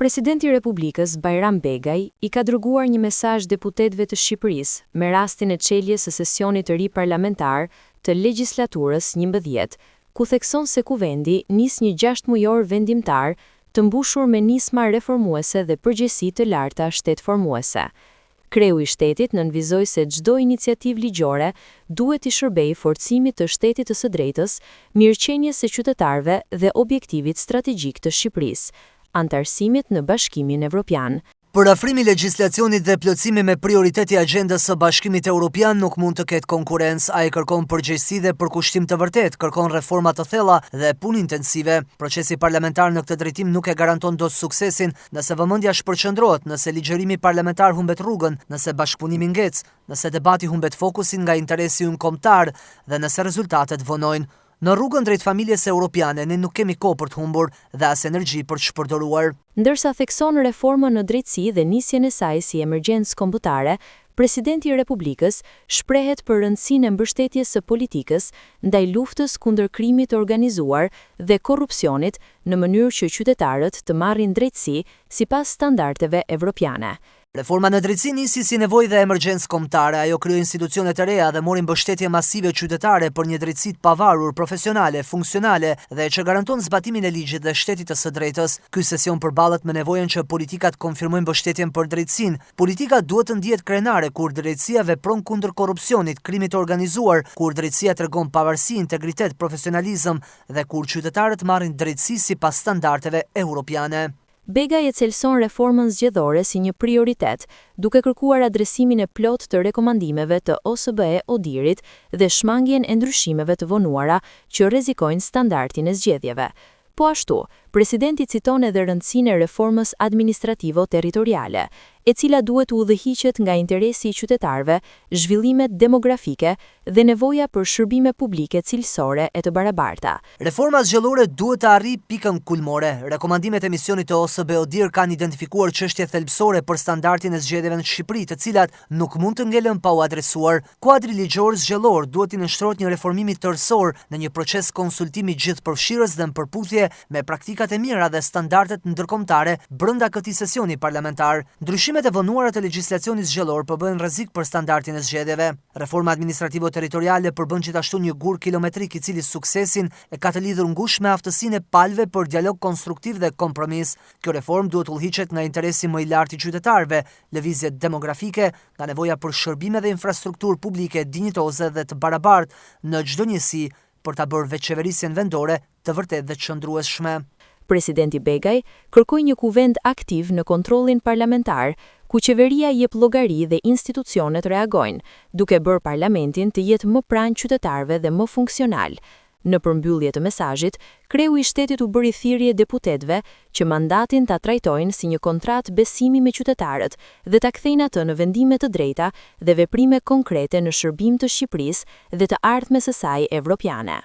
Presidenti i Republikës Bajram Begaj i ka dërguar një mesazh deputetëve të Shqipërisë me rastin e çeljes së sesionit të ri parlamentar të legjislaturës 11, ku thekson se kuvendi nis një 6 mujor vendimtar të mbushur me nisma reformuese dhe përgjegjësi të larta shtetformuese. Kreu i shtetit nënvizoi se çdo iniciativë ligjore duhet të shërbejë forcimit të shtetit të së drejtës, mirëqenies së qytetarëve dhe objektivit strategjik të Shqipërisë, antarësimit në Bashkimin Evropian. Parafrimi legjislacionit dhe plotësimi me prioritet i agjendës së Bashkimit Evropian nuk mund të ketë konkurrencë, ai kërkon përgjegjësi dhe përkushtim të vërtet, kërkon reforma të thella dhe punë intensive. Procesi parlamentar në këtë drejtim nuk e garanton dot suksesin nëse vëmendja shpërqendrohet, nëse ligjërimi parlamentar humbet rrugën, nëse bashkëpunimi ngec, nëse debati humbet fokusin nga interesi kombëtar dhe nëse rezultatet vonojnë. Në rrugën drejt familjes europiane ne nuk kemi kohë për të humbur dhe as energji për të shpërdoruar. Ndërsa thekson reformën në drejtësi dhe nisjen e saj si emergjencë kombëtare, Presidenti i Republikës shprehet për rëndësinë e mbështetjes së politikës ndaj luftës kundër krimit të organizuar dhe korrupsionit në mënyrë që qytetarët të marrin drejtësi sipas standardeve evropiane. Reforma në drejtësi nisi si nevojë dhe emergjencë kombëtare, ajo krijoi institucione të reja dhe mori mbështetje masive qytetare për një drejtësi të pavarur, profesionale, funksionale dhe që garanton zbatimin e ligjit dhe shtetit të së drejtës. Ky sesion përballet me nevojën që politikat konfirmojnë mbështetjen për drejtësinë. Politika duhet të ndihet krenare kur drejtësia vepron kundër korrupsionit, krimit të organizuar, kur drejtësia tregon pavarësi, integritet, profesionalizëm dhe kur qytetarët marrin drejtësi sipas standardeve europiane. Begaj e celson reformën zgjedhore si një prioritet, duke kërkuar adresimin e plot të rekomandimeve të OSBE ODIHR-it dhe shmangjen e ndryshimeve të vonuara që rrezikojnë standardin e zgjedhjeve. Po ashtu, presidenti citon edhe rëndësinë e reformës administrativo-territoriale, e cila duhet të udhëhiqet nga interesi i qytetarëve, zhvillimet demografike dhe nevoja për shërbime publike cilësore e të barabarta. Reforma zgjedhore duhet të arrijë pikën kulmore. Rekomandimet e misionit të OSBE ODIHR kanë identifikuar çështje thelbësore për standardin e zgjedhjeve në Shqipëri, të cilat nuk mund të ngelen pa u adresuar. Kuadri ligjor zgjedhor duhet të nënshtrohet një reformimi tërësor në një proces konsultimi gjithëpërfshirës dhe në përputhje me praktikat e mira dhe standardet ndërkombëtare brenda këtij sesioni parlamentar. Ndryshimet e vonuara të legjislacionit zgjedhor bëjnë rrezik për standardin e zgjedhjeve. Reforma administrativo-territoriale përbën gjithashtu një gur kilometrik i cili suksesin e ka të lidhur ngushtë me aftësinë e palëve për dialog konstruktiv dhe kompromis. Kjo reformë duhet udhëhiqet nga interesi më i lartë i qytetarëve, lëvizje demografike, nga nevoja për shërbime dhe infrastrukturë publike dinjitoze dhe të barabartë në çdo njësi për ta bërë veçqeverisjen vendore të vërtetë dhe qëndrueshme. Presidenti Begaj kërkoi një kuvend aktiv në kontrollin parlamentar, ku qeveria jep llogari dhe institucionet reagojnë, duke bërë parlamentin të jetë më pranë qytetarëve dhe më funksional. Në përmbyllje të mesazhit, kreu i shtetit u bëri thirrje deputetëve që mandatin ta trajtojnë si një kontratë besimi me qytetarët dhe ta kthejnë atë në vendime të drejta dhe veprime konkrete në shërbim të Shqipërisë dhe të ardhmes së saj evropiane.